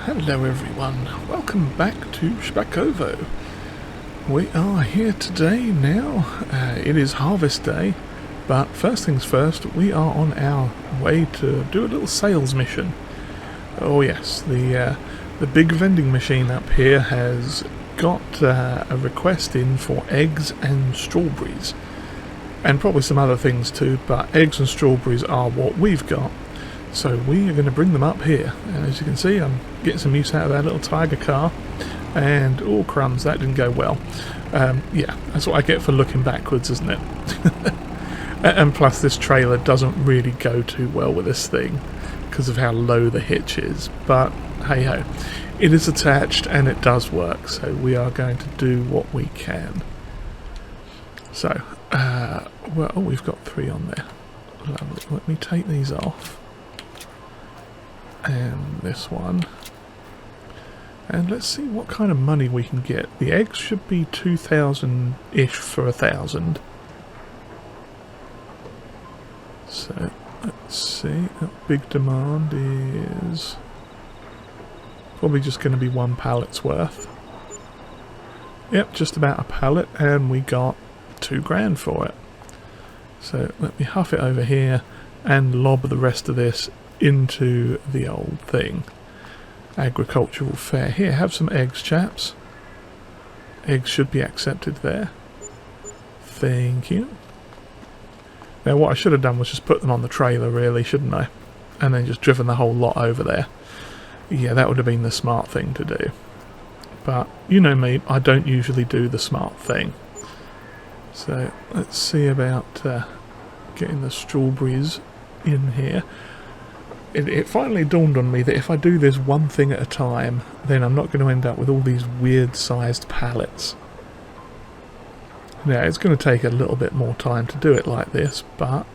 Hello everyone, welcome back to Szpakowo. We are here today now. It is harvest day, but first things first, we are on our way to do a little sales mission. Oh yes, the big vending machine up here has got a request in for eggs and strawberries. And probably some other things too, but eggs and strawberries are what we've got. So we are going to bring them up here, and as you can see I'm getting some use out of our little tiger car, and oh crumbs, that didn't go well. Yeah, that's what I get for looking backwards, isn't it? And plus this trailer doesn't really go too well with this thing because of how low the hitch is, but hey ho, it is attached and it does work, so we are going to do what we can. So, well, oh, we've got 3 on there. Lovely. Let me take these off. And this one, and let's see what kind of money we can get. The eggs should be 2,000-ish for 1,000. So let's see, that big demand is probably just going to be 1 pallet's worth. Yep, just about a pallet, and we got 2 grand for it. So let me huff it over here and lob the rest of this into the old thing. Agricultural fair. Here, have some eggs, chaps. Eggs should be accepted there. Thank you. Now what I should have done was just put them on the trailer really, shouldn't I? And then just driven the whole lot over there. Yeah, that would have been the smart thing to do. But you know me, I don't usually do the smart thing. So let's see about getting the strawberries in here. It finally dawned on me that if I do this one thing at a time, then I'm not going to end up with all these weird sized pallets. Now it's going to take a little bit more time to do it like this, but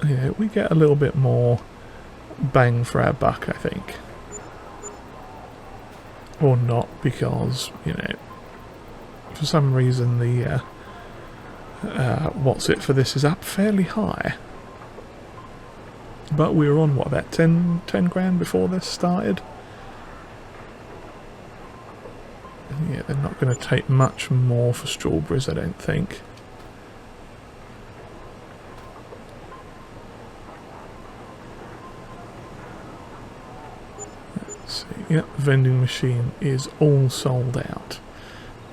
you know, we get a little bit more bang for our buck, I think. Or not, because, you know, for some reason the what's it for this is up fairly high. But we were on, what, about 10 grand before this started? Yeah, they're not going to take much more for strawberries, I don't think. Let's see. Yep, the vending machine is all sold out.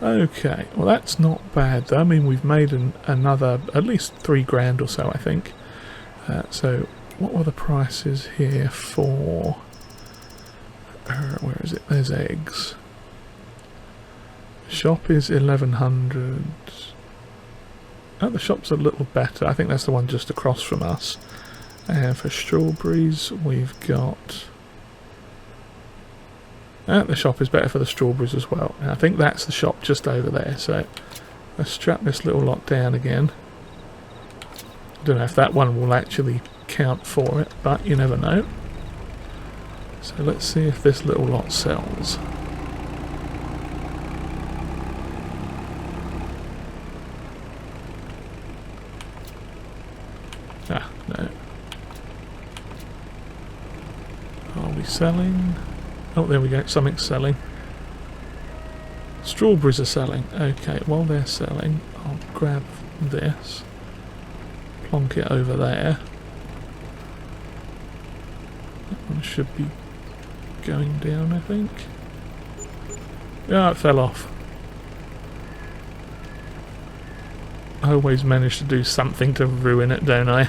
Okay, well that's not bad though. I mean, we've made another, at least 3 grand or so, I think. So what were the prices here for, where is it, there's eggs. Shop is 1,100. Oh, the shop's a little better, I think that's the one just across from us. And for strawberries we've got, the shop is better for the strawberries as well. And I think that's the shop just over there, so let's strap this little lot down again. I don't know if that one will actually count for it, but you never know. So let's see if this little lot sells. Ah, no. Are we selling? Oh, there we go, something's selling. Strawberries are selling. Okay, while they're selling, I'll grab this, plonk it over there. That one should be going down, I think. Yeah, it fell off. I always manage to do something to ruin it, don't I?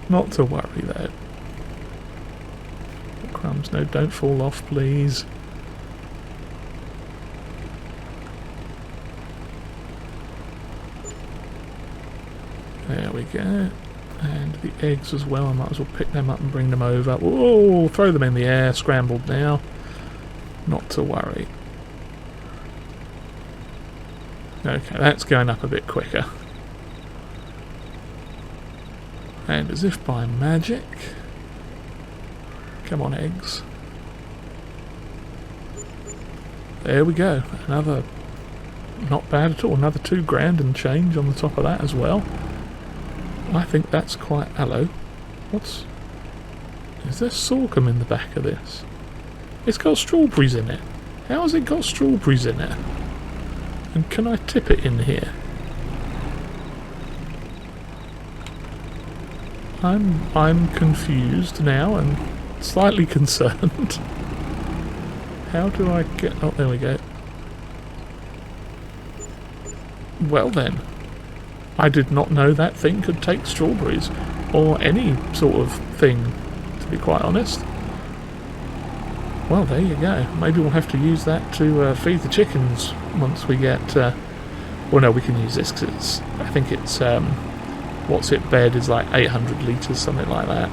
Not to worry though. Crumbs, no, don't fall off, please. There we go. And the eggs as well, I might as well pick them up and bring them over. Whoa, throw them in the air, scrambled now. Not to worry. Okay, that's going up a bit quicker. And as if by magic... Come on, eggs. There we go. Another... Not bad at all. Another 2 grand and change on the top of that as well. I think that's quite... Hello. What's... Is there sorghum in the back of this? It's got strawberries in it. How has it got strawberries in it? And can I tip it in here? I'm confused now and slightly concerned. How do I get... Oh, there we go. Well then. I did not know that thing could take strawberries. Or any sort of thing, to be quite honest. Well, there you go. Maybe we'll have to use that to feed the chickens once we get... well, no, we can use this because I think it's... what's it bed is like 800 litres, something like that.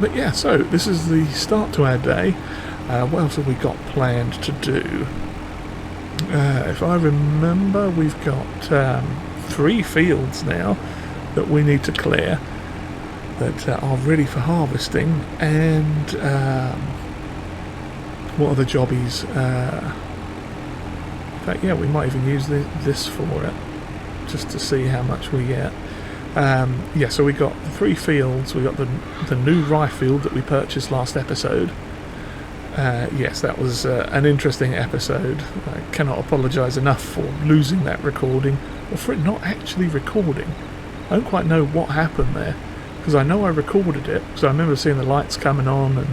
But yeah, so this is the start to our day. What else have we got planned to do? If I remember, we've got 3 fields now that we need to clear that are ready for harvesting, and what are the jobbies? In fact, yeah, we might even use this for it, just to see how much we get. Yeah, so we got the 3 fields. We got the new rye field that we purchased last episode. Yes, that was an interesting episode. I cannot apologise enough for losing that recording, or for it not actually recording. I don't quite know what happened there, because I know I recorded it, so I remember seeing the lights coming on and,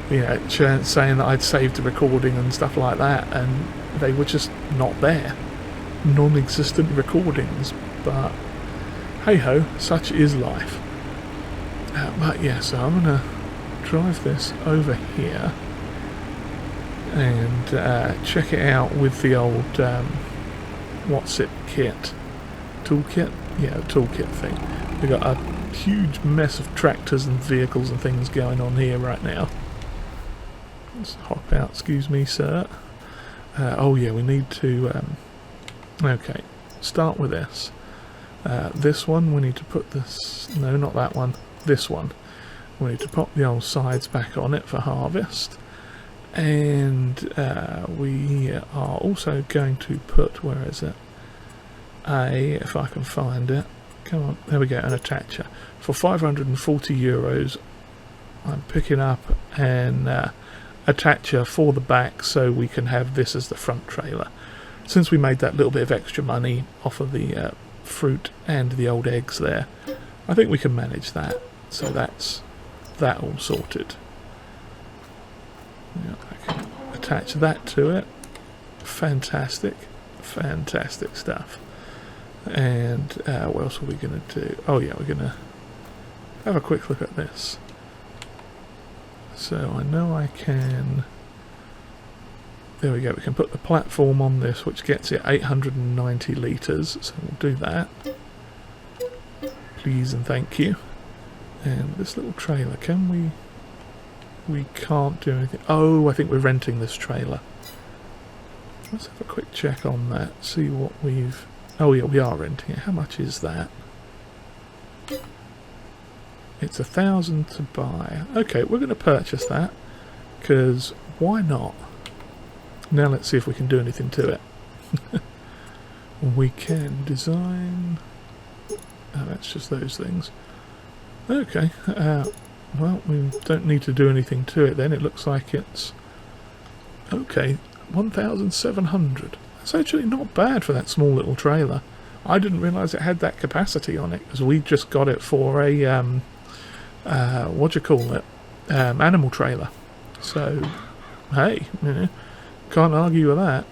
you know, saying that I'd saved the recording and stuff like that, and they were just not there. Non-existent recordings, but hey ho, such is life. But yeah, so I'm gonna drive this over here and check it out with the old what's it kit, toolkit, yeah, toolkit thing. We've got a huge mess of tractors and vehicles and things going on here right now. Let's hop out, excuse me sir. Oh yeah, we need to okay, start with this. This one, we need to put this... No, not that one. This one. We need to pop the old sides back on it for harvest. And we are also going to put... Where is it? If I can find it. Come on. There we go, an attacher. For €540, I'm picking up an attacher for the back so we can have this as the front trailer. Since we made that little bit of extra money off of the fruit and the old eggs there, I think we can manage that. So that's that all sorted. Yeah, I can attach that to it. Fantastic, fantastic stuff. And what else are we going to do? Oh yeah, we're going to have a quick look at this. So I know I can... There we go, we can put the platform on this, which gets it 890 litres, so we'll do that. Please and thank you. And this little trailer, can we... We can't do anything. Oh, I think we're renting this trailer. Let's have a quick check on that, see what we've... Oh yeah, we are renting it. How much is that? It's 1,000 to buy. Okay, we're going to purchase that, because why not? Now let's see if we can do anything to it. We can design... Oh, that's just those things. Okay, well, we don't need to do anything to it then. It looks like it's... Okay, 1,700. That's actually not bad for that small little trailer. I didn't realise it had that capacity on it, because we just got it for a, what do you call it? Animal trailer. So, hey, you know, can't argue with that.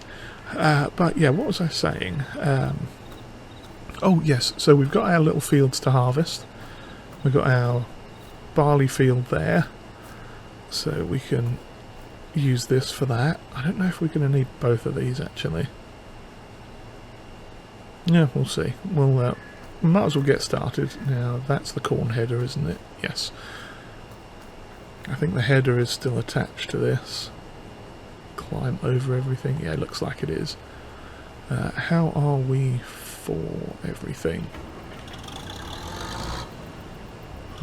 But yeah, what was I saying? Oh yes, so we've got our little fields to harvest. We've got our barley field there, so we can use this for that. I don't know if we're going to need both of these actually. Yeah, we'll see. We'll might as well get started. Now that's the corn header, isn't it? Yes. I think the header is still attached to this. Climb over everything. Yeah, it looks like it is. How are we for everything?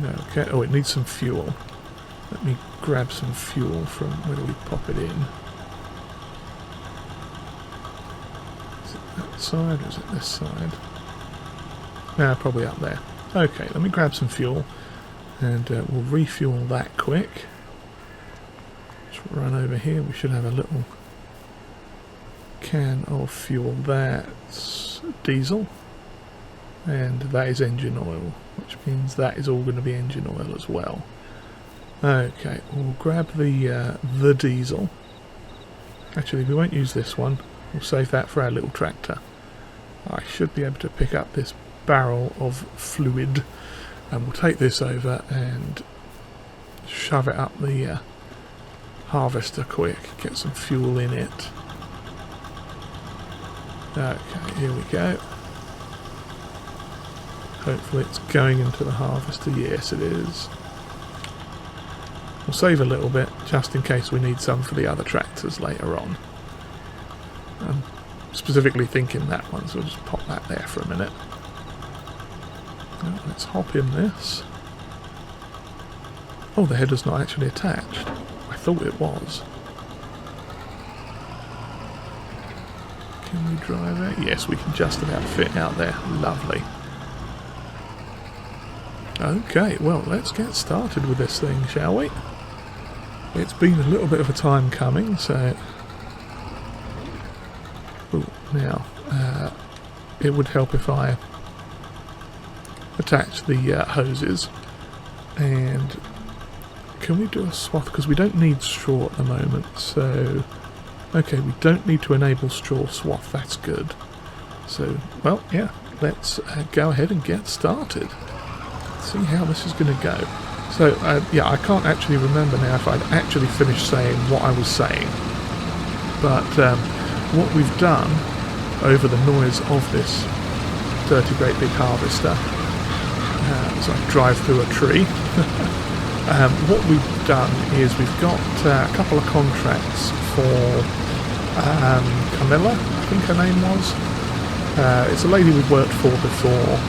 Okay. Oh, it needs some fuel. Let me grab some fuel from... Where do we pop it in? Is it that side or is it this side? Nah, probably up there. Okay, let me grab some fuel And we'll refuel that quick. Just run over here. We should have a little can of fuel. That's diesel. And that is engine oil, which means that is all going to be engine oil as well. Okay, we'll grab the diesel. Actually, we won't use this one. We'll save that for our little tractor. I should be able to pick up this barrel of fluid, and we'll take this over and shove it up the harvester quick, get some fuel in it. Okay, here we go. Hopefully it's going into the harvester. Yes, it is. We'll save a little bit just in case we need some for the other tractors later on. I'm specifically thinking that one, so we'll just pop that there for a minute. Now, let's hop in this. Oh, the header's not actually attached. I thought it was. Can we drive it? Yes, we can just about fit out there. Lovely. Okay, well, let's get started with this thing, shall we? It's been a little bit of a time coming, so... Ooh, now, it would help if I attach the hoses. And can we do a swath? Because we don't need straw at the moment, so... Okay, we don't need to enable straw swath, that's good. So, well, yeah, let's go ahead and get started. See how this is going to go. So, yeah, I can't actually remember now if I'd actually finished saying what I was saying. But what we've done over the noise of this dirty great big harvester, so I drive through a tree, what we've done is we've got a couple of contracts for Camilla, I think her name was. It's a lady we've worked for before.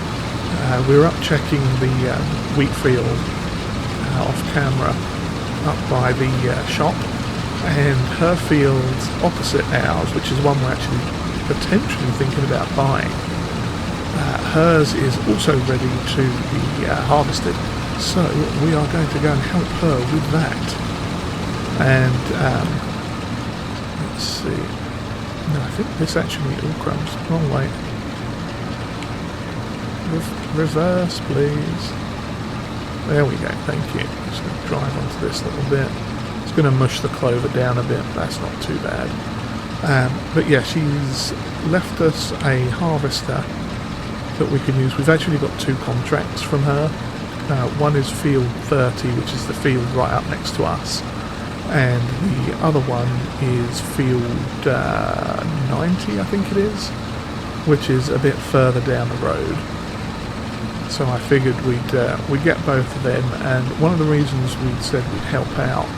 We were up checking the wheat field off camera up by the shop, and her field's opposite ours, which is one we're actually potentially thinking about buying. Hers is also ready to be harvested, so we are going to go and help her with that. And let's see. No, I think this actually all crumbs. Wrong way. Reverse, please. There we go, thank you. Just going to drive onto this little bit. It's going to mush the clover down a bit, that's not too bad. But yeah, she's left us a harvester that we can use. We've actually got two contracts from her. One is field 30, which is the field right up next to us. And the other one is field 90, I think it is, which is a bit further down the road. So I figured we'd get both of them, and one of the reasons we said we'd help out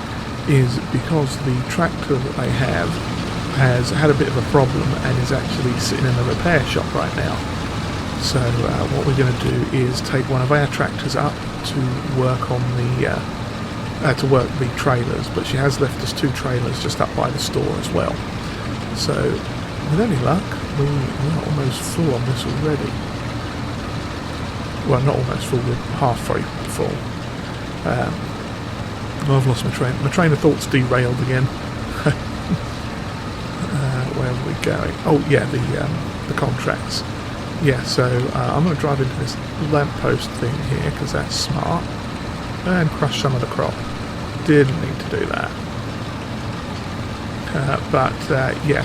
is because the tractor that they have has had a bit of a problem and is actually sitting in the repair shop right now. So what we're going to do is take one of our tractors up to work on the trailers, but she has left us two trailers just up by the store as well. So with any luck, we're almost full on this already. Well, not almost full, we're halfway full. I've lost my train. My train of thought's derailed again. Where are we going? Oh, yeah, the contracts. Yeah, so I'm going to drive into this lamppost thing here, because that's smart. And crush some of the crop. Didn't need to do that. Yeah,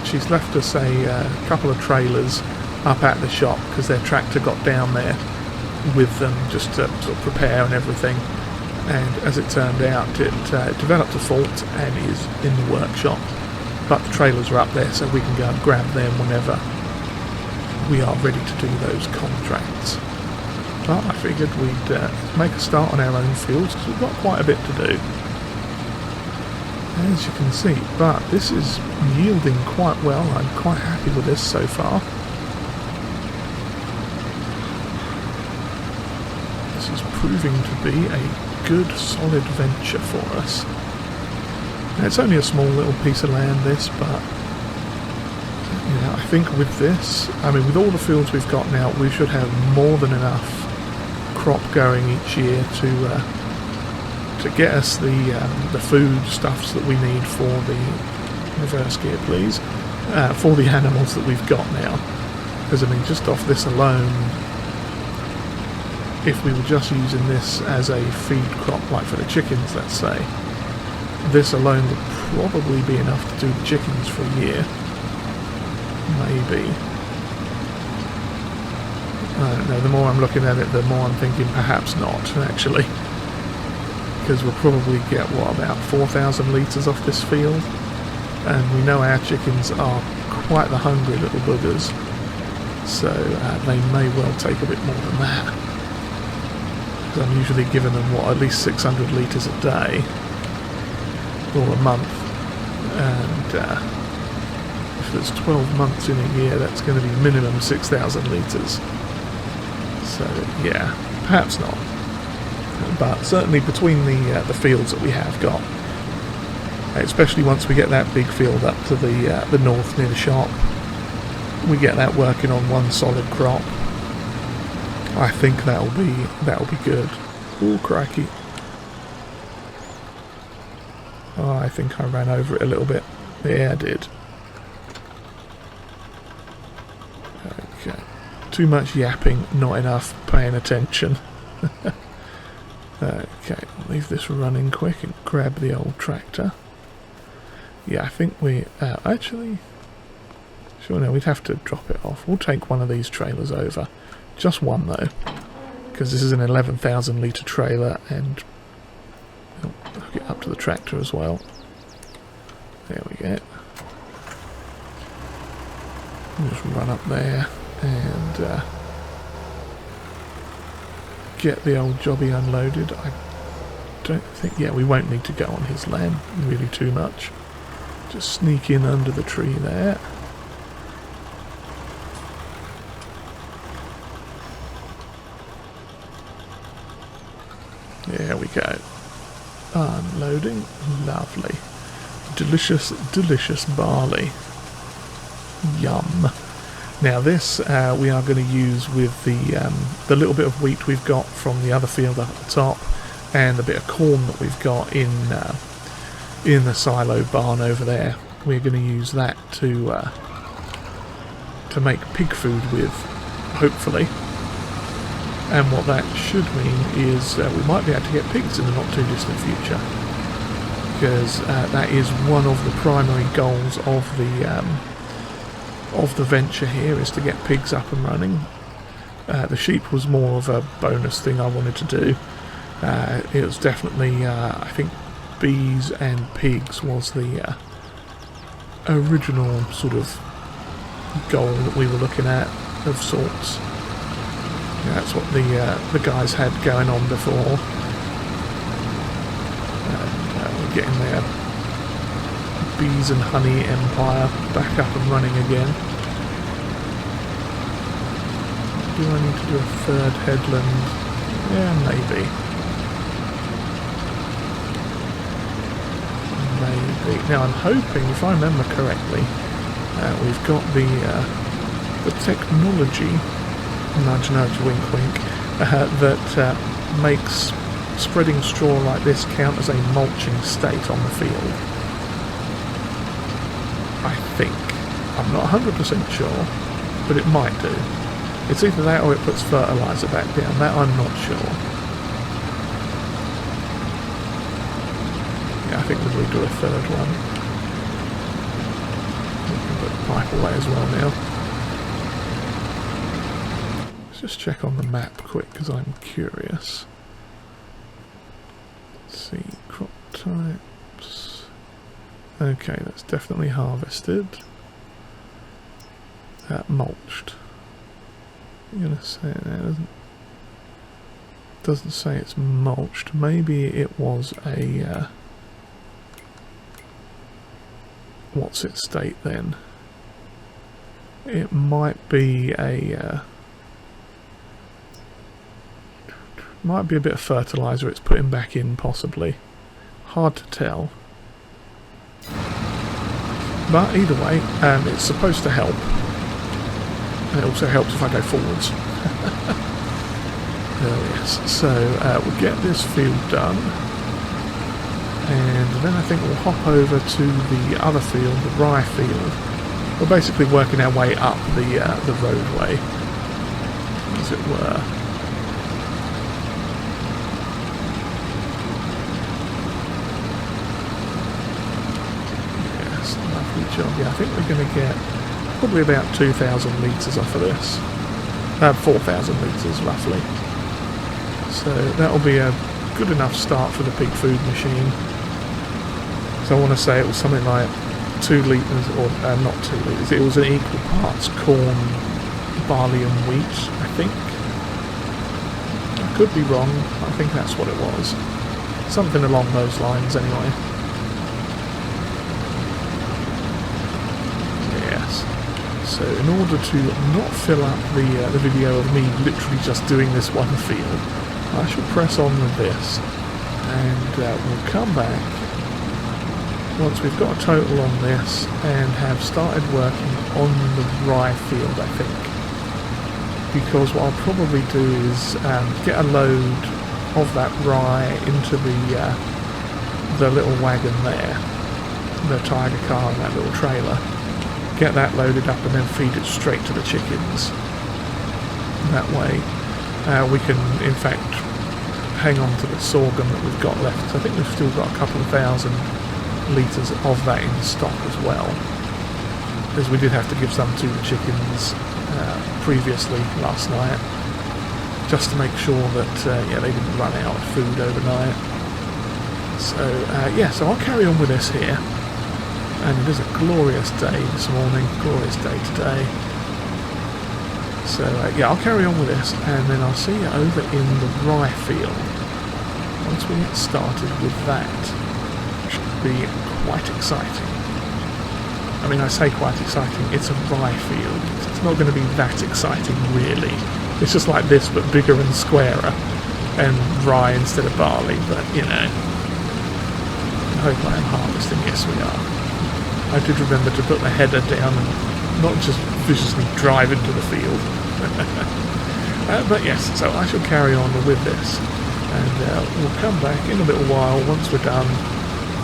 she's left us a couple of trailers up at the shop because their tractor got down there with them just to sort of prepare and everything, and as it turned out it developed a fault and is in the workshop, but the trailers are up there so we can go and grab them whenever we are ready to do those contracts. But I figured we'd make a start on our own fields because we've got quite a bit to do, as you can see, but this is yielding quite well. I'm quite happy with this so far. Proving to be a good solid venture for us. Now, it's only a small little piece of land this, but you know, I think with this, I mean with all the fields we've got now, we should have more than enough crop going each year to get us the food stuffs that we need for the reverse gear, please, for the animals that we've got now. Because I mean, just off this alone, if we were just using this as a feed crop, like for the chickens, let's say, this alone would probably be enough to do the chickens for a year. Maybe. I don't know, the more I'm looking at it, the more I'm thinking perhaps not, actually. Because we'll probably get, what, about 4,000 litres off this field? And we know our chickens are quite the hungry little buggers, so they may well take a bit more than that. Because I'm usually giving them, what, at least 600 litres a day, or a month. And if there's 12 months in a year, that's going to be minimum 6,000 litres. So, yeah, perhaps not. But certainly between the fields that we have got, especially once we get that big field up to the north near the shop, we get that working on one solid crop. I think that'll be good. Ooh, crikey! Oh, I think I ran over it a little bit. Yeah, I did. Okay, too much yapping, not enough paying attention. Okay, leave this running quick and grab the old tractor. Yeah, I think we... actually... Sure, no, we'd have to drop it off. We'll take one of these trailers over. Just one, though. Because this is an 11,000 litre trailer, and... I'll hook it up to the tractor as well. There we go. We'll just run up there, and... get the old jobby unloaded. I don't think... Yeah, we won't need to go on his land really too much. Just sneak in under the tree there. There we go. Unloading. Lovely. Delicious, delicious barley. Yum. Now this we are going to use with the little bit of wheat we've got from the other field up at the top, and the bit of corn that we've got in the silo barn over there. We're going to use that to make pig food with, hopefully. And what that should mean is we might be able to get pigs in the not too distant future, because that is one of the primary goals of the venture here, is to get pigs up and running. The sheep was more of a bonus thing I wanted to do. It was definitely, I think, bees and pigs was the original sort of goal that we were looking at, of sorts. That's what the guys had going on before. And we're getting their bees and honey empire back up and running again. Do I need to do a third headland? Yeah, maybe. Maybe. Now I'm hoping, if I remember correctly, we've got the technology, nudge nudge wink wink, that makes spreading straw like this count as a mulching state on the field. I think. I'm not 100% sure, but it might do. It's either that or it puts fertiliser back down. That I'm not sure. Yeah, I think we'll do a third one. We can put the pipe away as well now. Let's just check on the map quick, because I'm curious. Let's see, crop types. Okay, that's definitely harvested. Mulched. I'm gonna say it doesn't say it's mulched. Maybe it was a what's its state then? It might be a might be a bit of fertiliser it's putting back in, possibly. Hard to tell. But either way, it's supposed to help. And it also helps if I go forwards. Yes, so we'll get this field done, and then I think we'll hop over to the other field, the rye field. We're basically working our way up the roadway, as it were. Yes, lovely job. Yeah, I think we're going to get probably about 2,000 litres off of this. 4,000 litres roughly. So that'll be a good enough start for the pig food machine. So I want to say it was something like 2 litres, or not 2 litres, it was an equal parts corn, barley and wheat, I think. I could be wrong, I think that's what it was. Something along those lines anyway. Yes. So in order to not fill up the video of me literally just doing this one field, I shall press on with this, and we'll come back once we've got a total on this and have started working on the rye field, I think. Because what I'll probably do is get a load of that rye into the little wagon there, the tiger car and that little trailer. Get that loaded up and then feed it straight to the chickens. That way we can in fact hang on to the sorghum that we've got left. So I think we've still got a couple of thousand litres of that in stock as well, because we did have to give some to the chickens previously last night, just to make sure that yeah, they didn't run out of food overnight. So yeah, so I'll carry on with this here, and it is a glorious day this morning, glorious day today. So yeah, I'll carry on with this, and then I'll see you over in the rye field once we get started with that. Should be quite exciting. I mean, I say quite exciting, it's a rye field. It's not going to be that exciting really. It's just like this but bigger and squarer, and rye instead of barley, but you know. I hope I am harvesting, yes we are. I did remember to put the header down and not just viciously drive into the field. But yes, so I shall carry on with this, and we'll come back in a little while once we're done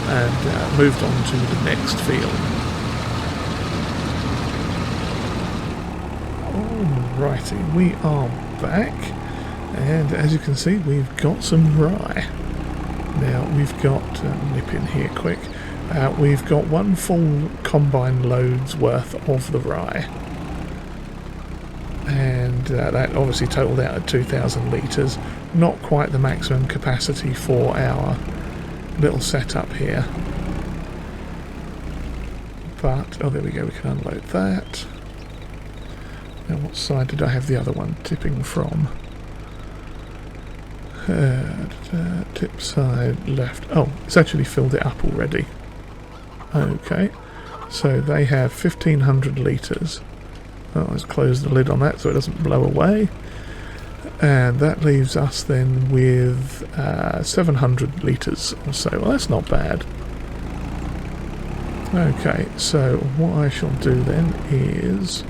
and moved on to the next field. Alrighty, we are back, and as you can see we've got some rye. Now we've got, nip in here quick, we've got one full combine load's worth of the rye, and that obviously totaled out at 2,000 litres, not quite the maximum capacity for our little setup here, but oh there we go, we can unload that. Now what side did I have the other one tipping from? Tip side left. Oh, it's actually filled it up already. Okay, so they have 1,500 litres. Oh, let's close the lid on that so it doesn't blow away. And that leaves us then with 700 litres or so. Well, that's not bad. Okay, so what I shall do then is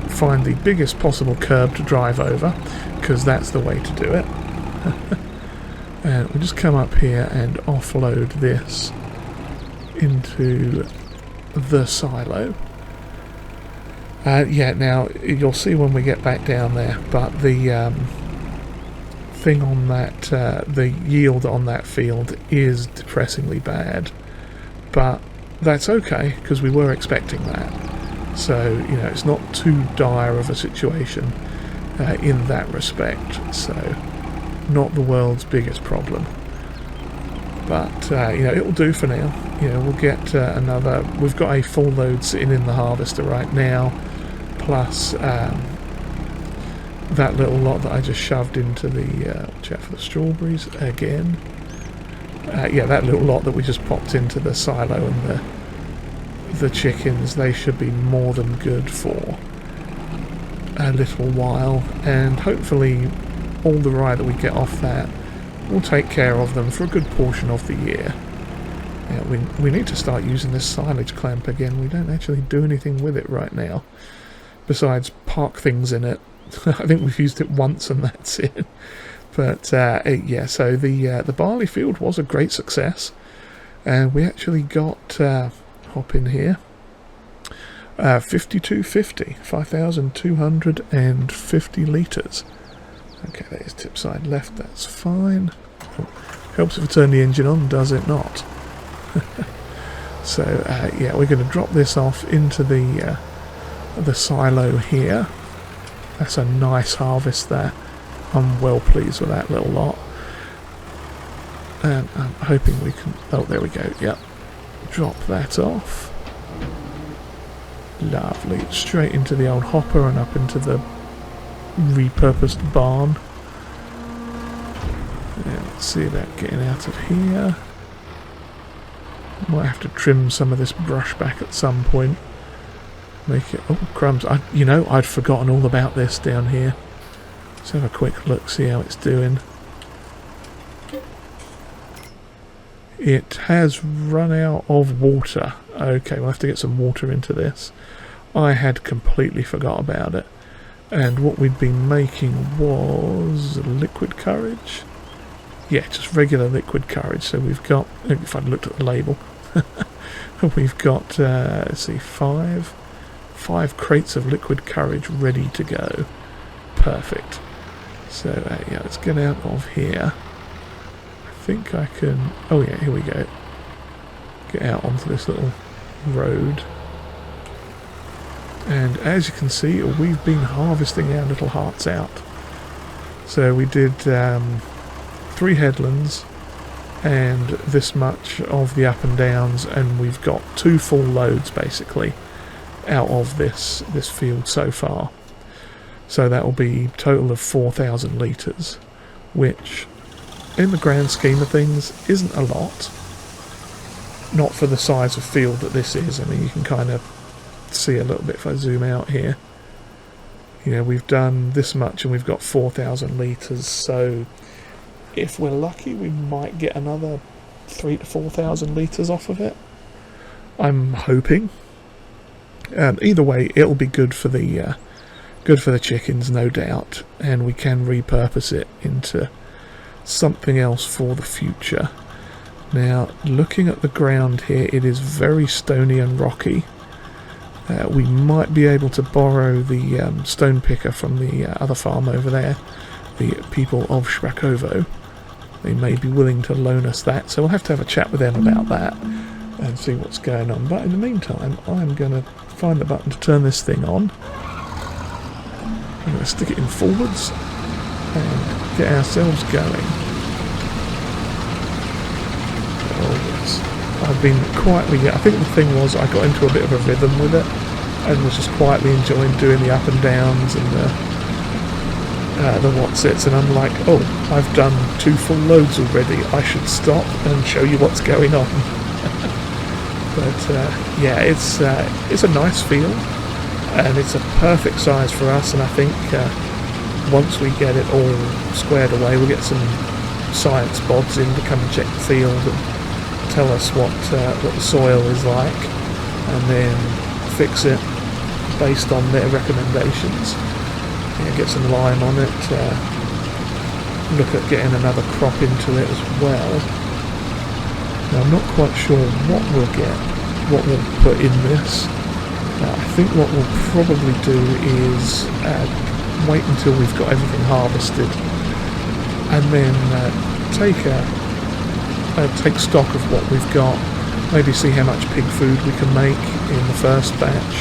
find the biggest possible curb to drive over, because that's the way to do it. And we'll just come up here and offload this into the silo. Yeah, now you'll see when we get back down there, but the thing on that, the yield on that field is depressingly bad, but that's okay because we were expecting that. So, you know, it's not too dire of a situation in that respect, so not the world's biggest problem. But, you know, it'll do for now. You know, we'll get another... We've got a full load sitting in the harvester right now, plus that little lot that I just shoved into the... watch out for the strawberries again. Yeah, that little lot that we just popped into the silo and the chickens, they should be more than good for a little while, and hopefully all the rye that we get off that will take care of them for a good portion of the year. Yeah, we need to start using this silage clamp again. We don't actually do anything with it right now besides park things in it I think we've used it once and that's it. But yeah, so the barley field was a great success, and we actually got hop in here. 5250, 5,250 litres. Okay, that is tip side left, that's fine. Oh, helps if I turn the engine on, does it not? So yeah, we're going to drop this off into the silo here. That's a nice harvest there. I'm well pleased with that little lot. And I'm hoping we can... Oh, there we go, yep. Drop that off. Lovely. Straight into the old hopper and up into the repurposed barn. And let's see about getting out of here. Might have to trim some of this brush back at some point. Make it... Oh, crumbs. You know, I'd forgotten all about this down here. Let's have a quick look, see how it's doing. It has run out of water. Okay, we'll have to get some water into this. I had completely forgot about it. And what we'd been making was liquid courage. Yeah, just regular liquid courage. So we've got, if I'd looked at the label, we've got, let's see, five crates of liquid courage ready to go. Perfect. So yeah, let's get out of here. I think I can... Oh yeah, here we go. Get out onto this little road. And as you can see, we've been harvesting our little hearts out. So we did 3 headlands and this much of the up and downs, and we've got 2 full loads basically out of this field so far. So that will be a total of 4,000 litres, which in the grand scheme of things isn't a lot. Not for the size of field that this is. I mean, you can kind of see a little bit if I zoom out here. You know, we've done this much and we've got 4,000 litres, so if we're lucky we might get another 3,000 to 4,000 litres off of it. I'm hoping. Either way, it'll be good for the chickens, no doubt, and we can repurpose it into something else for the future. Now, looking at the ground here, it is very stony and rocky. We might be able to borrow the stone picker from the other farm over there, the people of Szpakowo. They may be willing to loan us that, so we'll have to have a chat with them about that and see what's going on. But in the meantime, I'm going to find the button to turn this thing on. I'm going to stick it in forwards and get ourselves going. Oh yes, I've been quietly... I think the thing was I got into a bit of a rhythm with it and was just quietly enjoying doing the up and downs and the whatsits, and I'm like, oh, I've done 2 full loads already, I should stop and show you what's going on. But yeah, it's a nice field and it's a perfect size for us, and I think once we get it all squared away, we'll get some science bods in to come and check the field and tell us what the soil is like, and then fix it based on their recommendations. Yeah, get some lime on it, look at getting another crop into it as well. Now I'm not quite sure what we'll get, what we'll put in this. I think what we'll probably do is wait until we've got everything harvested and then take stock of what we've got, maybe see how much pig food we can make in the first batch,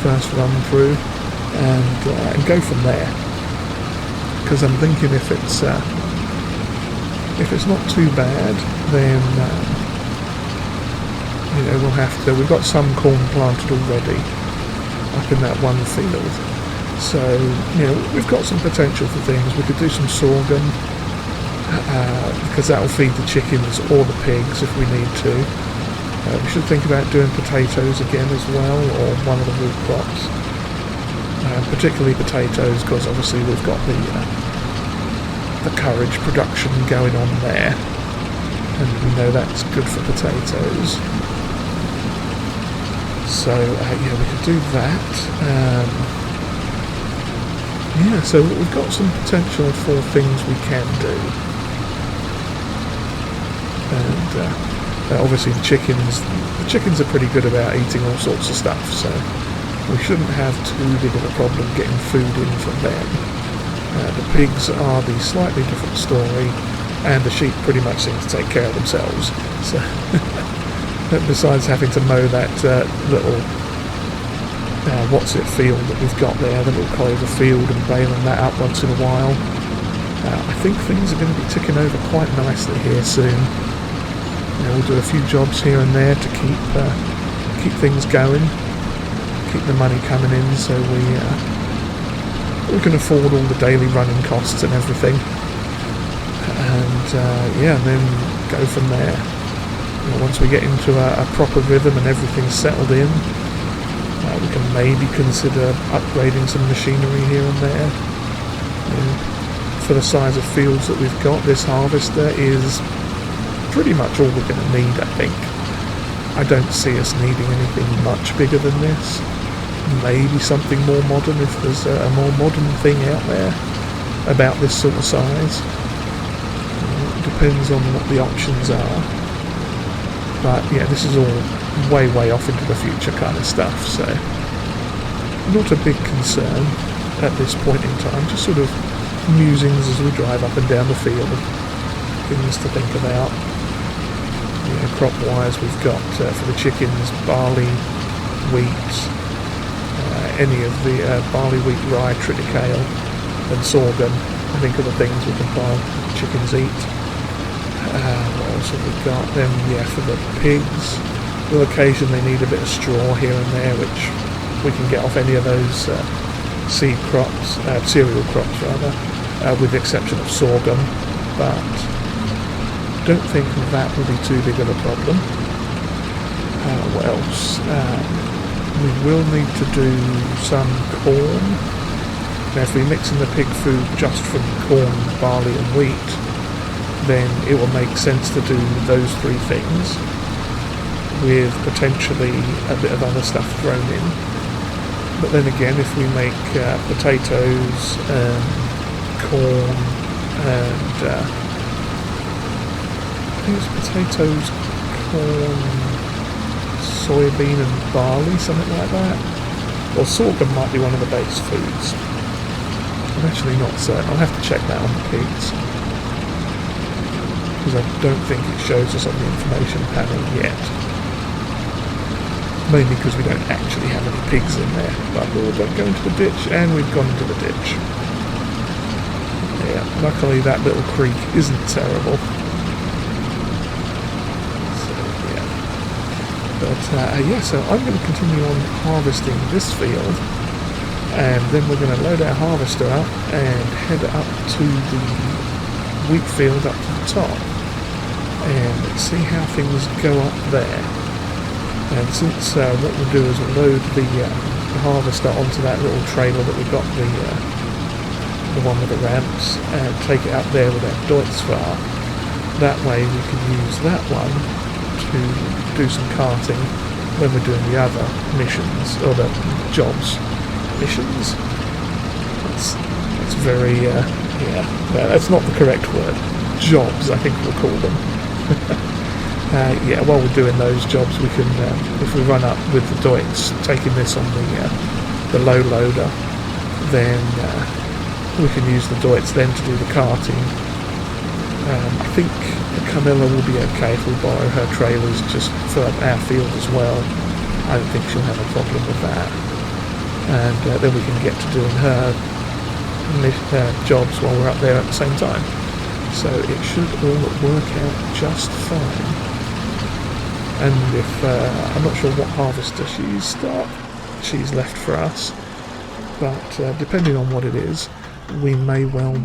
first run through, and go from there. Because I'm thinking if it's not too bad, then you know, we've got some corn planted already up in that one field, so you know, we've got some potential for things. We could do some sorghum, because that'll feed the chickens or the pigs if we need to. We should think about doing potatoes again as well, or one of the root crops. Particularly potatoes, because obviously we've got the courage production going on there, and we know that's good for potatoes. So yeah, we could do that. yeah, so we've got some potential for things we can do. And obviously the chickens are pretty good about eating all sorts of stuff, so we shouldn't have too big of a problem getting food in from them. The pigs are the slightly different story, and the sheep pretty much seem to take care of themselves. So besides having to mow that little field that we've got there, the little clover field, and baling that up once in a while, I think things are going to be ticking over quite nicely here soon. We'll do a few jobs here and there to keep things going, keep the money coming in, so we can afford all the daily running costs and everything, and then go from there. Once we get into a proper rhythm and everything's settled in, we can maybe consider upgrading some machinery here and there. For the size of fields that we've got, this harvester is pretty much all we're going to need, I think. I don't see us needing anything much bigger than this. Maybe something more modern if there's a more modern thing out there about this sort of size. It depends on what the options are. But yeah, this is all way off into the future kind of stuff, so not a big concern at this point in time, just sort of musings as we drive up and down the field, things to think about. Crop wise, we've got for the chickens barley, wheat, any of the barley, wheat, rye, triticale and sorghum, I think are the things we can buy chickens eat. What else have we got? Then for the pigs, we'll occasionally need a bit of straw here and there, which we can get off any of those seed crops, cereal crops rather, with the exception of sorghum, but don't think that will be too big of a problem. What else? We will need to do some corn. Now if we mix in the pig food just from corn, barley and wheat, then it will make sense to do those three things with potentially a bit of other stuff thrown in. But then again, if we make potatoes, corn and I think it's potatoes, corn, soybean and barley, something like that. Or sorghum might be one of the base foods. I'm actually not certain. I'll have to check that on the pigs, because I don't think it shows us on the information panel yet. Mainly because we don't actually have any pigs in there. But we'll go into the ditch, and we've gone into the ditch. Yeah, luckily that little creek isn't terrible. But so I'm going to continue on harvesting this field, and then we're going to load our harvester up and head up to the wheat field up to the top and see how things go up there. And since what we'll do is we'll load the harvester onto that little trailer that we've got, the one with the ramps, and take it up there with our Deutz far. That way we can use that one to do some carting when we're doing the other missions, or the jobs. Missions? That's very, that's not the correct word. Jobs, I think we'll call them. While we're doing those jobs, we can, if we run up with the Deutz, taking this on the low loader, then we can use the Deutz then to do the carting. I think Camilla will be okay if we borrow her trailers just for our field as well. I don't think she'll have a problem with that. And then we can get to doing her jobs while we're up there at the same time. So it should all work out just fine. And if I'm not sure what harvester she's left for us, but depending on what it is, we may well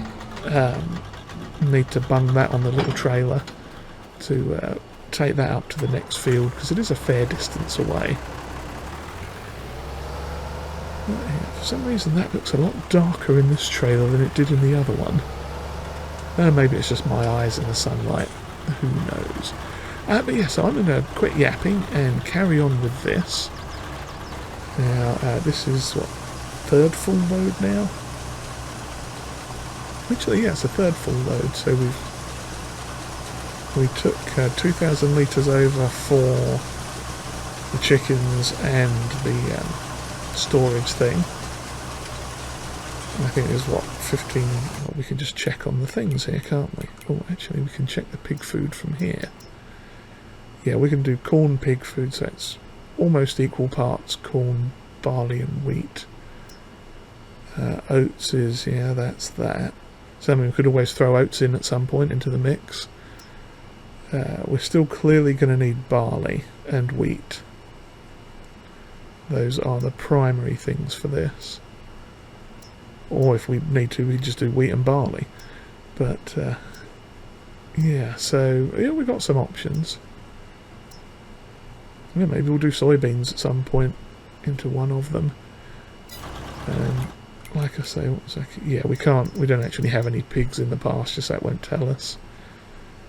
need to bung that on the little trailer to take that up to the next field, because it is a fair distance away. For some reason that looks a lot darker in this trailer than it did in the other one. Maybe it's just my eyes in the sunlight, who knows. But yeah, so I'm going to quit yapping and carry on with this. Now this is what, third full load now? Actually, yeah, it's the third full load, so we took 2,000 litres over for the chickens and the storage thing. I think there's what, 15, well, we can just check on the things here, can't we? Oh, actually we can check the pig food from here. Yeah, we can do corn, pig food, so it's almost equal parts corn, barley and wheat. Oats is, yeah, that's that. So I mean, we could always throw oats in at some point into the mix. We're still clearly going to need barley and wheat. Those are the primary things for this. Or if we need to, we just do wheat and barley. But, yeah, so, yeah, we've got some options. Yeah, maybe we'll do soybeans at some point into one of them. Like I say, yeah, we don't actually have any pigs in the pasture, so that won't tell us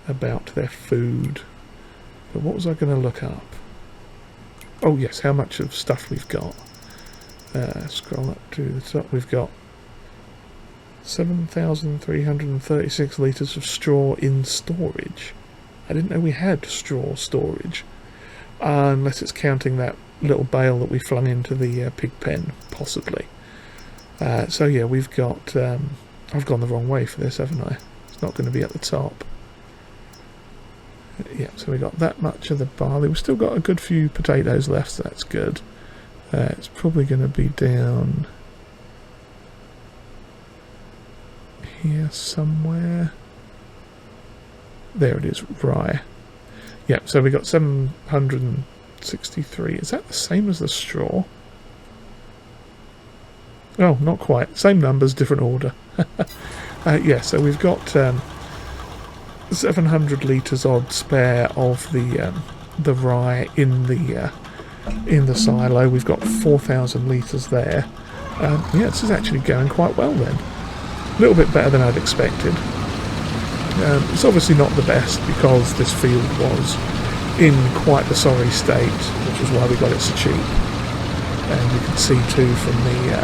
about their food. But what was I going to look up? Oh yes, how much of stuff we've got. Scroll up to the top. We've got 7,336 litres of straw in storage. I didn't know we had straw storage. Unless it's counting that little bale that we flung into the pig pen, possibly. So yeah, we've got... I've gone the wrong way for this, haven't I? It's not going to be at the top. Yeah, so we got that much of the barley. We've still got a good few potatoes left, so that's good. It's probably going to be down here somewhere. There it is, rye. Yeah, so we got 763. Is that the same as the straw? Oh, not quite. Same numbers, different order. Yeah, so we've got 700 litres odd spare of the rye in the silo. We've got 4,000 litres there. Yeah, this is actually going quite well then. A little bit better than I'd expected. It's obviously not the best because this field was in quite a sorry state, which is why we got it so cheap. And you can see too from the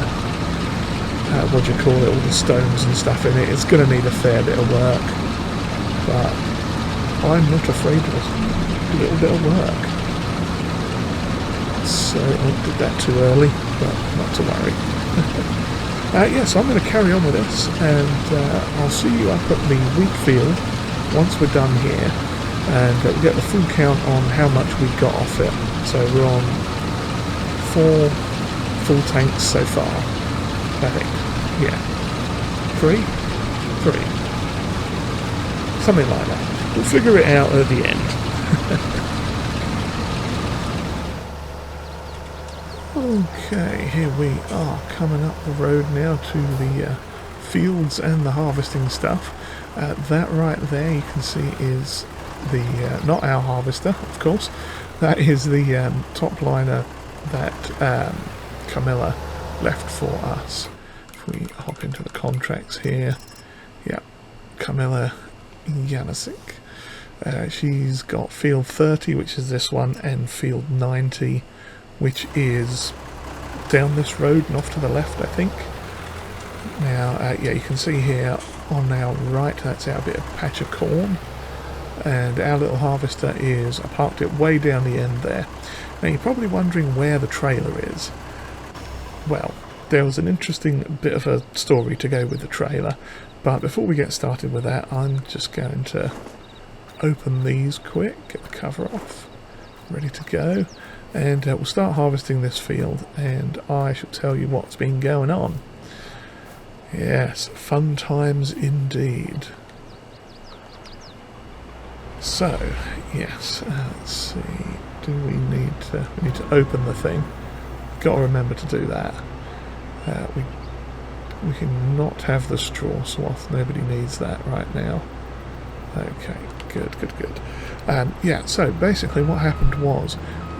what do you call it, all the stones and stuff in it, it's going to need a fair bit of work. But I'm not afraid of a little bit of work. So I did that too early, but not to worry. Yeah, so I'm going to carry on with this, and I'll see you up at the wheat field once we're done here, and we'll get the full count on how much we got off it. So we're on 4 full tanks so far, I think. Yeah. 3? Something like that. We'll figure it out at the end. Okay, here we are coming up the road now to the fields and the harvesting stuff. That right there you can see is the, not our harvester, of course, that is the top liner that Camilla left for us. If we hop into the contracts here, yeah, Camilla Janusik. She's got field 30, which is this one, and field 90, which is down this road and off to the left, I think. Now, yeah, you can see here on our right, that's our bit of patch of corn, and our little harvester is, I parked it way down the end there. Now, you're probably wondering where the trailer is. Well, there was an interesting bit of a story to go with the trailer, but before we get started with that, I'm just going to open these quick, get the cover off, ready to go, and we'll start harvesting this field, and I shall tell you what's been going on. Yes, fun times indeed. So, yes, let's see, we need to open the thing. Got to remember to do that. We can not have the straw swath, nobody needs that right now. Okay, good. Yeah, so basically what happened was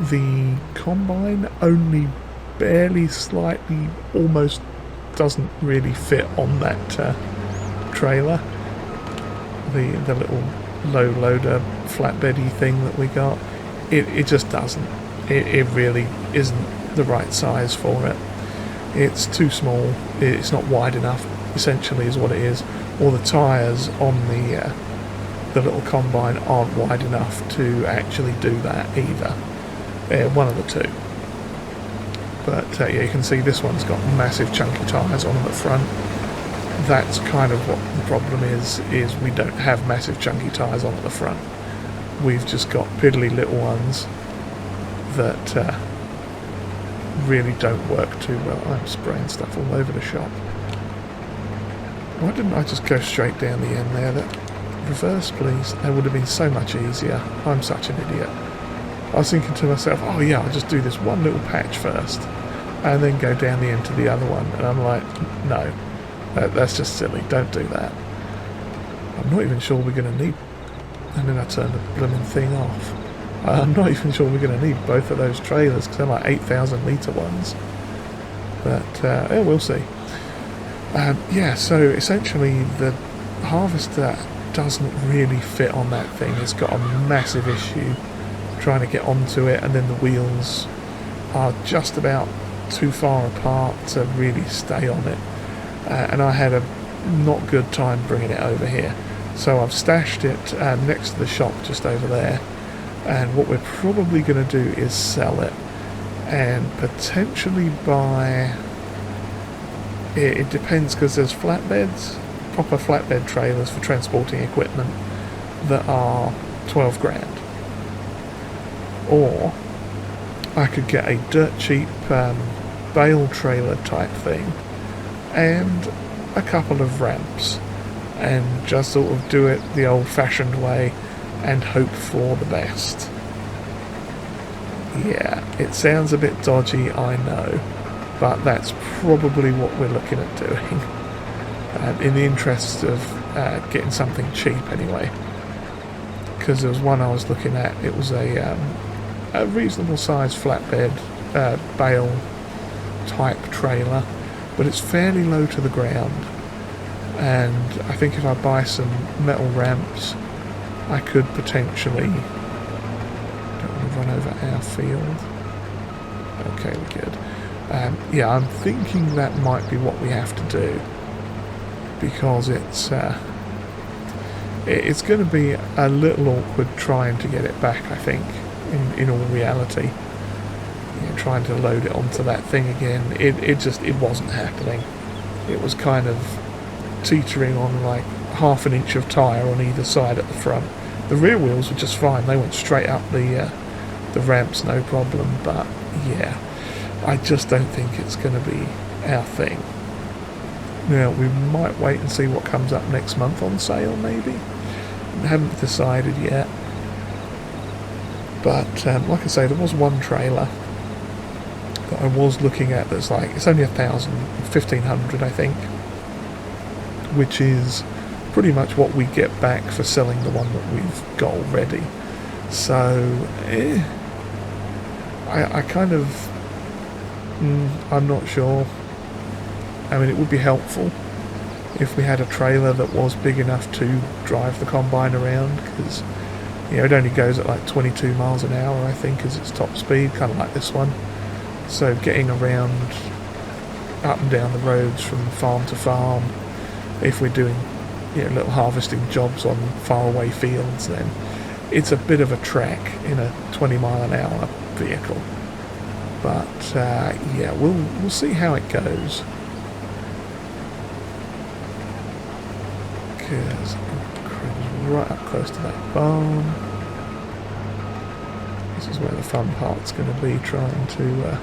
the combine only barely, slightly, almost doesn't really fit on that trailer. The little low loader flatbeddy thing that we got, it just doesn't. It really isn't the right size for it. It's too small, it's not wide enough, essentially is what it is. or the tyres on the little combine aren't wide enough to actually do that either. One of the two. But yeah, you can see this one's got massive chunky tyres on the front. That's kind of what the problem is we don't have massive chunky tyres on at the front. We've just got piddly little ones that really don't work too well. I'm spraying stuff all over the shop. Why didn't I just go straight down the end there? That reverse, please. That would have been so much easier. I'm such an idiot. I was thinking to myself, oh yeah, I'll just do this one little patch first and then go down the end to the other one. And I'm like, no, that's just silly. Don't do that. I'm not even sure we're going to need... And then I turned the blooming thing off. I'm not even sure we're going to need both of those trailers because they're like 8,000 litre ones. But yeah, we'll see. Yeah, so essentially the harvester doesn't really fit on that thing. It's got a massive issue trying to get onto it, and then the wheels are just about too far apart to really stay on it. And I had a not good time bringing it over here. So I've stashed it next to the shop just over there. And what we're probably going to do is sell it and potentially buy... It depends, because there's flatbeds, proper flatbed trailers for transporting equipment that are 12 grand. Or I could get a dirt cheap bale trailer type thing and a couple of ramps and just sort of do it the old fashioned way and hope for the best. Yeah, it sounds a bit dodgy, I know, but that's probably what we're looking at doing. In the interest of getting something cheap anyway. Because there was one I was looking at, it was a reasonable sized flatbed bale type trailer, but it's fairly low to the ground. And I think if I buy some metal ramps, I could potentially... Don't want to run over our field. Okay, we're good. Yeah, I'm thinking that might be what we have to do, because it's going to be a little awkward trying to get it back, I think, in all reality. You know, trying to load it onto that thing again, it wasn't happening. It was kind of teetering on like half an inch of tyre on either side at the front. The rear wheels were just fine, they went straight up the ramps, no problem, but yeah, I just don't think it's going to be our thing. Now, we might wait and see what comes up next month on sale, maybe. I haven't decided yet. But, like I say, there was one trailer that I was looking at that's like, it's only 1,500, I think. Which is pretty much what we get back for selling the one that we've got already. So, I kind of... I'm not sure. I mean, it would be helpful if we had a trailer that was big enough to drive the combine around, because, you know, it only goes at like 22 miles an hour, I think, is its top speed, kind of like this one. So getting around up and down the roads from farm to farm, if we're doing, you know, little harvesting jobs on faraway fields, then it's a bit of a trek in a 20 mile an hour vehicle. But yeah, we'll see how it goes. Because I'm right up close to that barn. This is where the fun part's going to be, trying to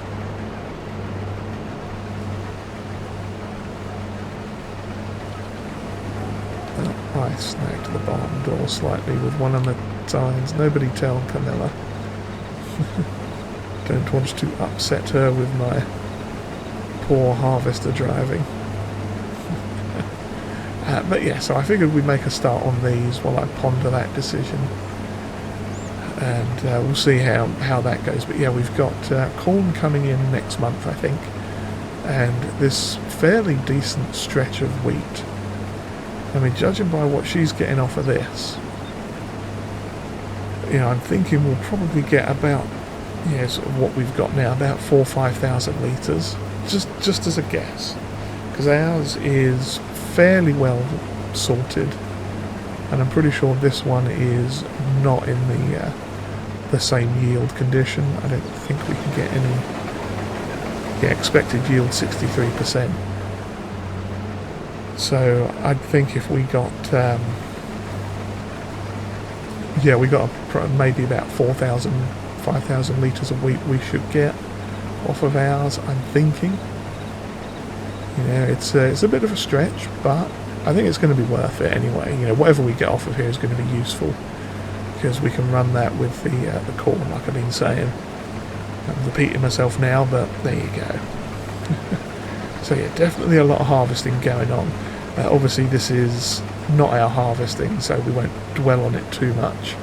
I snagged the barn door slightly with one of the tines. Nobody tell Camilla. Don't want to upset her with my poor harvester driving. But yeah, so I figured we'd make a start on these while I ponder that decision. And we'll see how that goes. But yeah, we've got corn coming in next month, I think. And this fairly decent stretch of wheat. I mean, judging by what she's getting off of this, you know, I'm thinking we'll probably get about, yeah, sort of what we've got now, about 4,000 or 5,000 litres, just as a guess, because ours is fairly well sorted, and I'm pretty sure this one is not in the same yield condition. I don't think we can get any. Yeah, expected yield 63%. So I think if we got yeah, we got maybe about 4,000, 5,000 litres a week we should get off of ours, I'm thinking. You know, it's a bit of a stretch, but I think it's going to be worth it anyway. You know, whatever we get off of here is going to be useful, because we can run that with the corn, like I've been saying. I'm repeating myself now, but there you go. So yeah, definitely a lot of harvesting going on. Obviously this is not our harvesting, so we won't dwell on it too much.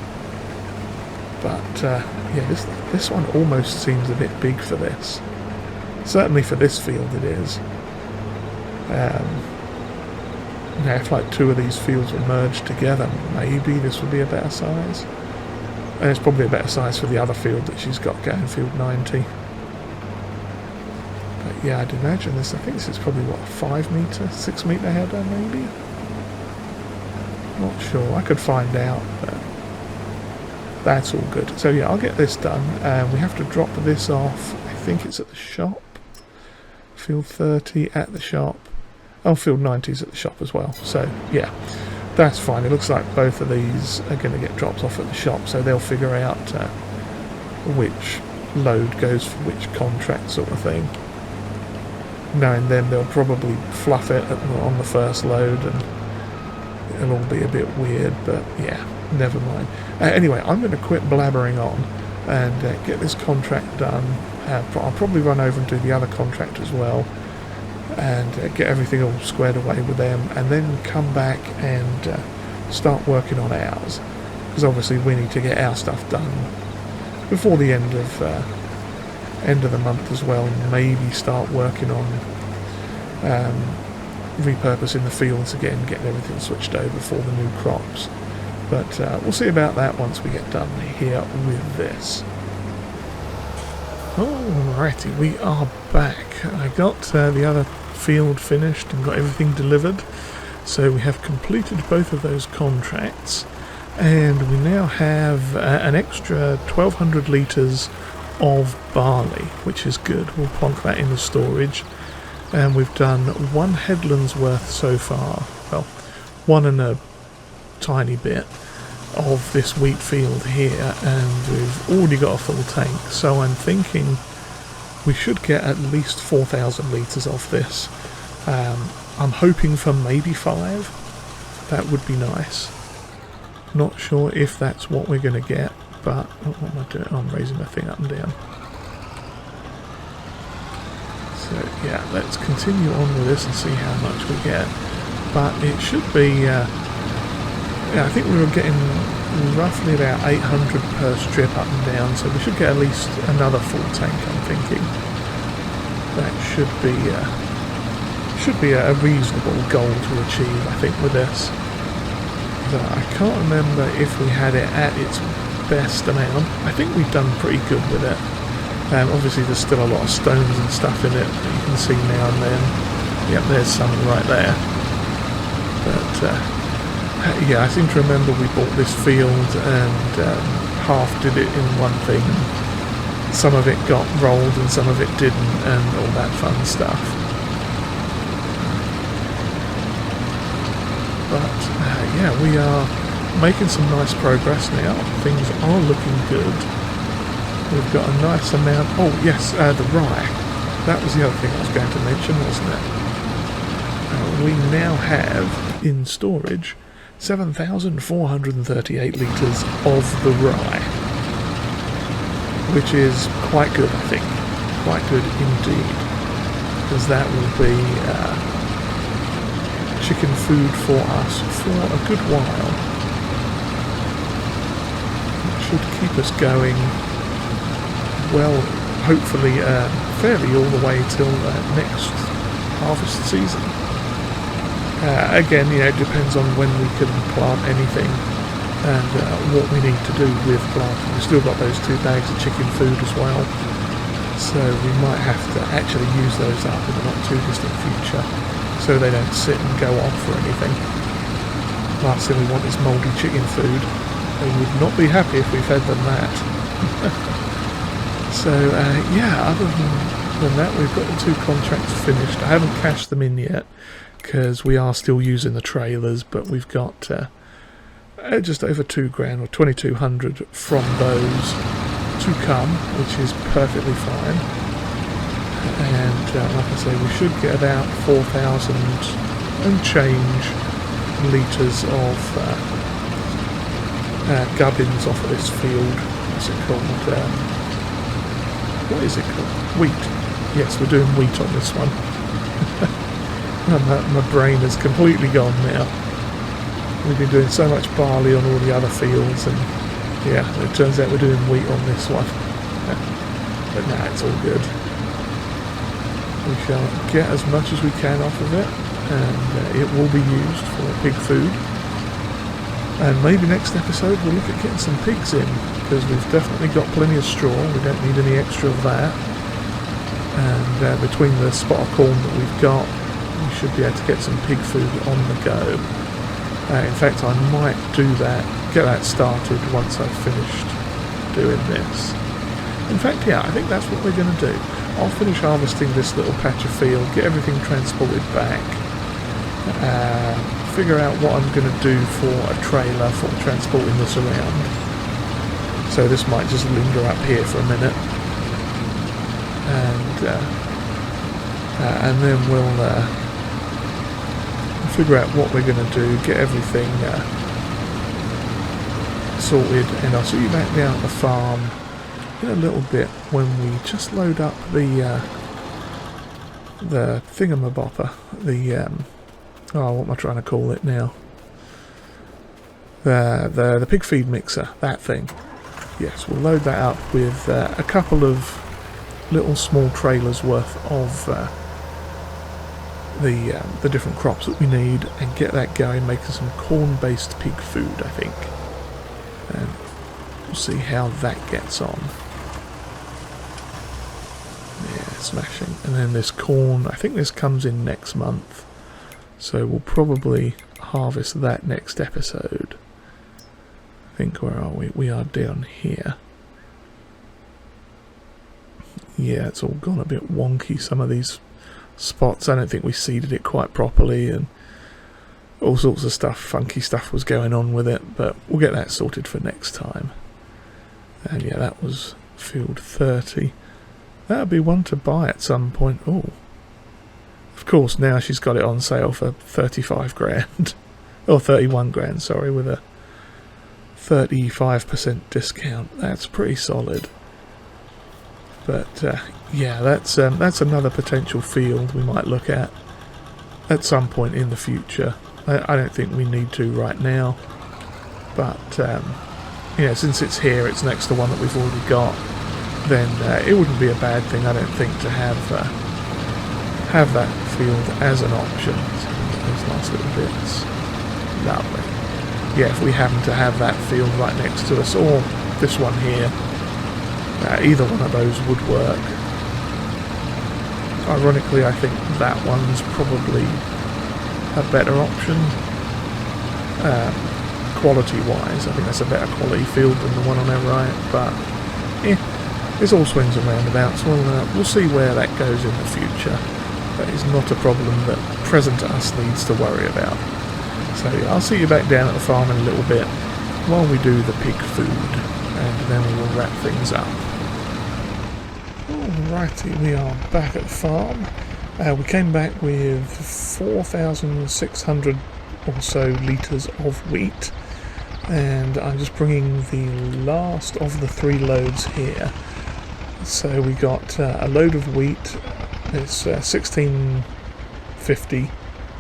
But yeah, this one almost seems a bit big for this. Certainly for this field it is. Now if like two of these fields were merged together, maybe this would be a better size. And it's probably a better size for the other field that she's got going, field 90. But yeah, I'd imagine this, I think this is probably what, 5 metre, 6 metre header maybe? Not sure, I could find out, but that's all good. So yeah, I'll get this done. We have to drop this off, I think it's at the shop. Field 30 at the shop. Oh, field 90 is at the shop as well. So yeah, that's fine. It looks like both of these are going to get dropped off at the shop, so they'll figure out which load goes for which contract, sort of thing. Knowing them, they'll probably fluff it on the first load, and it'll all be a bit weird, but yeah, never mind. Anyway, I'm going to quit blabbering on and get this contract done. I'll probably run over and do the other contract as well, and get everything all squared away with them, and then come back and start working on ours, because obviously we need to get our stuff done before the end of the month as well, and maybe start working on repurposing the fields again, getting everything switched over for the new crops. But we'll see about that once we get done here with this. Alrighty, we are back. I got the other field finished and got everything delivered, so we have completed both of those contracts, and we now have an extra 1,200 litres of barley, which is good. We'll plonk that in the storage, and we've done 1 headland's worth so far, well, 1 and a tiny bit of this wheat field here, and we've already got a full tank, so I'm thinking we should get at least 4,000 litres off this. I'm hoping for maybe 5. That would be nice. Not sure if that's what we're going to get, but what am I doing? I'm raising my thing up and down. So yeah, let's continue on with this and see how much we get. But it should be, yeah, I think we were getting roughly about 800 per strip up and down, so we should get at least another full tank, I'm thinking. That should be a reasonable goal to achieve, I think, with this. I can't remember if we had it at its best amount. I think we've done pretty good with it. Obviously there's still a lot of stones and stuff in it that you can see now and then. Yep, there's some right there. But yeah, I seem to remember we bought this field and half did it in one thing. Some of it got rolled and some of it didn't, and all that fun stuff. But yeah, we are making some nice progress now. Things are looking good. We've got a nice amount. Oh yes, the rye. That was the other thing I was going to mention, wasn't it? We now have in storage 7,438 litres of the rye, which is quite good, I think. Quite good indeed, because that will be chicken food for us for a good while. It should keep us going, well, hopefully fairly all the way till next harvest season. Again, you know, it depends on when we can plant anything and what we need to do with planting. We've still got those 2 bags of chicken food as well, so we might have to actually use those up in the not too distant future, so they don't sit and go off or anything. Last thing we want is mouldy chicken food. They would not be happy if we fed them that. So yeah, other than that, we've got the 2 contracts finished. I haven't cashed them in yet because we are still using the trailers, but we've got just over £2,000 or 2,200 from those to come, which is perfectly fine. And like I say, we should get about 4,000 and change litres of gubbins off of this field. What's it called? What is it called? Wheat. Yes, we're doing wheat on this one. My brain is completely gone now. We've been doing so much barley on all the other fields, and yeah, it turns out we're doing wheat on this one. But nah, it's all good. We shall get as much as we can off of it, and it will be used for pig food. And maybe next episode we'll look at getting some pigs in, because we've definitely got plenty of straw. We don't need any extra of that. And between the spot of corn that we've got, we should be able to get some pig food on the go. In fact, I might do that, get that started once I've finished doing this. In fact, yeah, I think that's what we're going to do. I'll finish harvesting this little patch of field, get everything transported back, figure out what I'm going to do for a trailer for transporting this around. So this might just linger up here for a minute, and then we'll figure out what we're going to do, get everything sorted, and I'll see you back down at the farm in a little bit when we just load up the thingamabopper, oh, what am I trying to call it now? The pig feed mixer, that thing. Yes, we'll load that up with a couple of little small trailers worth of the different crops that we need, and get that going, making some corn-based pig food, I think. And we'll see how that gets on. Yeah, smashing. And then this corn, I think this comes in next month, so we'll probably harvest that next episode. I think, where are we? We are down here. Yeah, it's all gone a bit wonky, some of these spots. I don't think we seeded it quite properly, and all sorts of stuff, funky stuff was going on with it, but we'll get that sorted for next time. And yeah, that was field 30. That'll be one to buy at some point. Oh, of course, now she's got it on sale for 35 grand. Or 31 grand, sorry, with a 35% discount. That's pretty solid. But yeah, that's another potential field we might look at some point in the future. I don't think we need to right now, but yeah, since it's here, it's next to one that we've already got, then it wouldn't be a bad thing, I don't think, to have that field as an option. Those nice little bits, lovely. Yeah, if we happen to have that field right next to us, or this one here, either one of those would work. Ironically, I think that one's probably a better option. Quality-wise, I think that's a better quality field than the one on our right, but it's all swings and roundabouts. We'll see where that goes in the future. That is not a problem that present us needs to worry about. So yeah, I'll see you back down at the farm in a little bit while we do the pig food, and then we will wrap things up. Alrighty, we are back at the farm. We came back with 4,600 or so litres of wheat, and I'm just bringing the last of the 3 loads here. So we got a load of wheat. It's 1650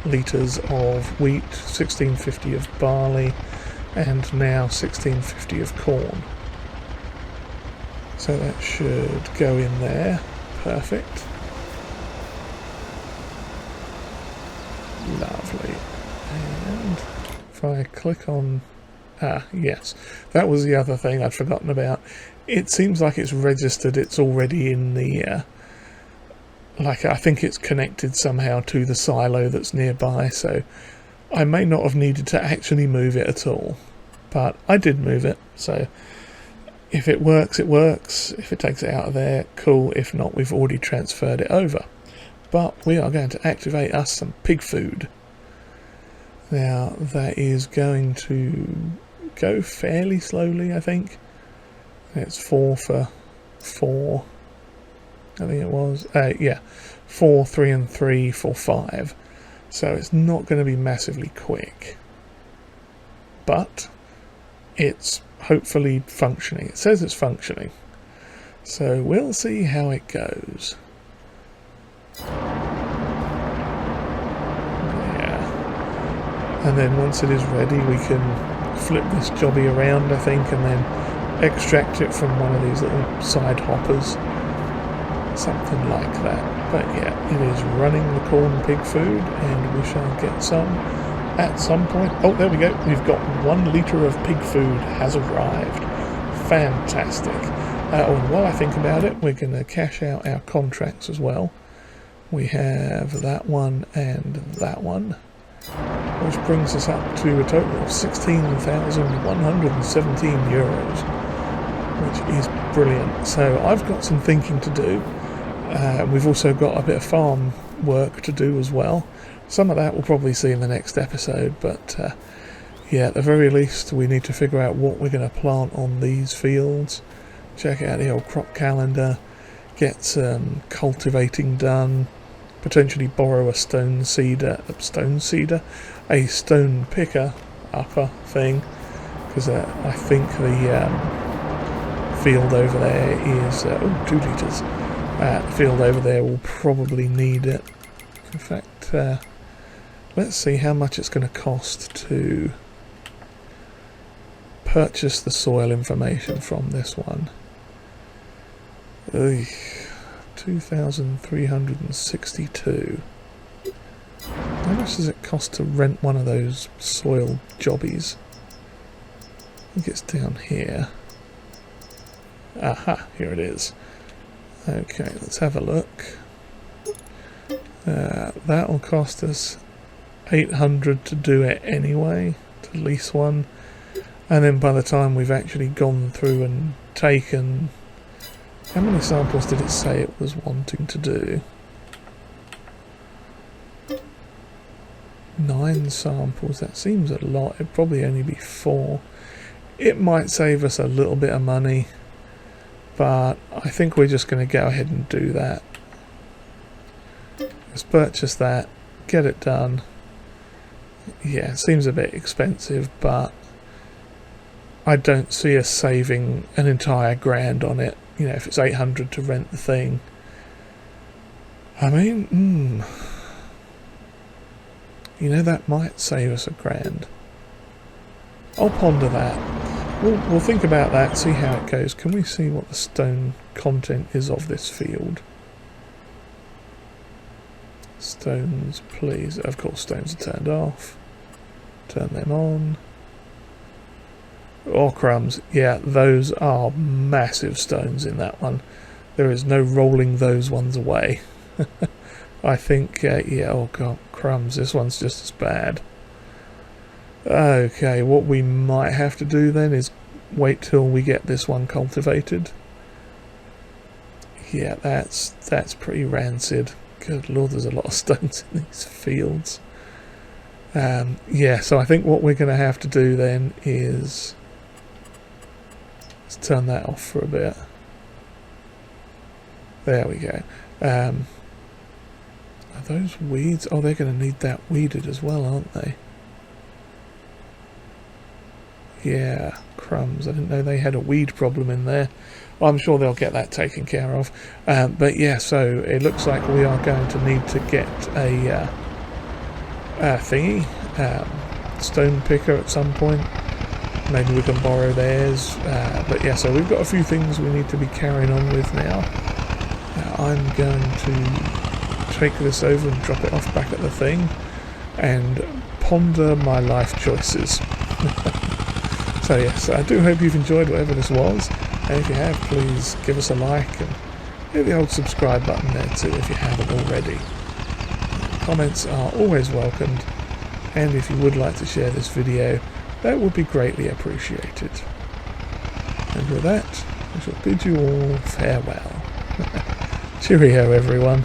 litres of wheat, 1650 of barley, and now 1650 of corn. So that should go in there. Perfect. Lovely. And if I click on... yes. That was the other thing I'd forgotten about. It seems like it's registered, it's already in the... like, I think it's connected somehow to the silo that's nearby, so I may not have needed to actually move it at all, but I did move it, so if it works, it works. If it takes it out of there, cool. If not, we've already transferred it over. But we are going to activate us some pig food. Now, that is going to go fairly slowly, I think. It's 4 for 4, I think it was. Yeah, 4, 3 and 3 for 5. So it's not going to be massively quick. But it's hopefully functioning. It says it's functioning. So we'll see how it goes. Yeah. And then once it is ready, we can flip this jobby around, I think, and then extract it from one of these little side hoppers. Something like that. But yeah, it is running the corn pig food, and we shall get some at some point. Oh, there we go. We've got 1 litre of pig food has arrived. Fantastic. And while I think about it, we're going to cash out our contracts as well. We have that one and that one, which brings us up to a total of 16,117 euros, which is brilliant. So I've got some thinking to do. We've also got a bit of farm work to do as well. Some of that we'll probably see in the next episode, but yeah, at the very least we need to figure out what we're going to plant on these fields. Check out the old crop calendar, get some cultivating done, potentially borrow a stone picker upper thing, because I think the field over there is 2 litres. The field over there will probably need it. In fact, let's see how much it's going to cost to purchase the soil information from this one. 2,362. How much does it cost to rent one of those soil jobbies? I think it's down here. Aha, here it is. Okay, let's have a look. That will cost us 800 to do it anyway, to lease one. And then by the time we've actually gone through and taken... How many samples did it say it was wanting to do? 9 samples, that seems a lot. It'd probably only be 4. It might save us a little bit of money, but I think we're just going to go ahead and do that. Let's purchase that, get it done. Yeah, it seems a bit expensive, but I don't see us saving an entire grand on it. You know, if it's 800 to rent the thing. I mean, you know, that might save us a grand. I'll ponder that. We'll think about that, see how it goes. Can we see what the stone content is of this field? Stones, please. Of course, stones are turned off. Turn them on. Oh, crumbs. Yeah, those are massive stones in that one. There is no rolling those ones away. I think, yeah, oh god, crumbs. This one's just as bad. Okay, what we might have to do then is wait till we get this one cultivated. Yeah, that's pretty rancid. Good lord, there's a lot of stones in these fields. Yeah, so I think what we're going to have to do then is... Let's turn that off for a bit. There we go. Are those weeds? Oh, they're going to need that weeded as well, aren't they? Yeah, crumbs. I didn't know they had a weed problem in there. Well, I'm sure they'll get that taken care of. But yeah, so it looks like we are going to need to get a thingy, stone picker at some point. Maybe we can borrow theirs. But yeah, so we've got a few things we need to be carrying on with now. I'm going to take this over and drop it off back at the thing and ponder my life choices. So yes, I do hope you've enjoyed whatever this was, and if you have, please give us a like and hit the old subscribe button there too if you haven't already. Comments are always welcomed, and if you would like to share this video, that would be greatly appreciated. And with that, I shall bid you all farewell. Cheerio, everyone.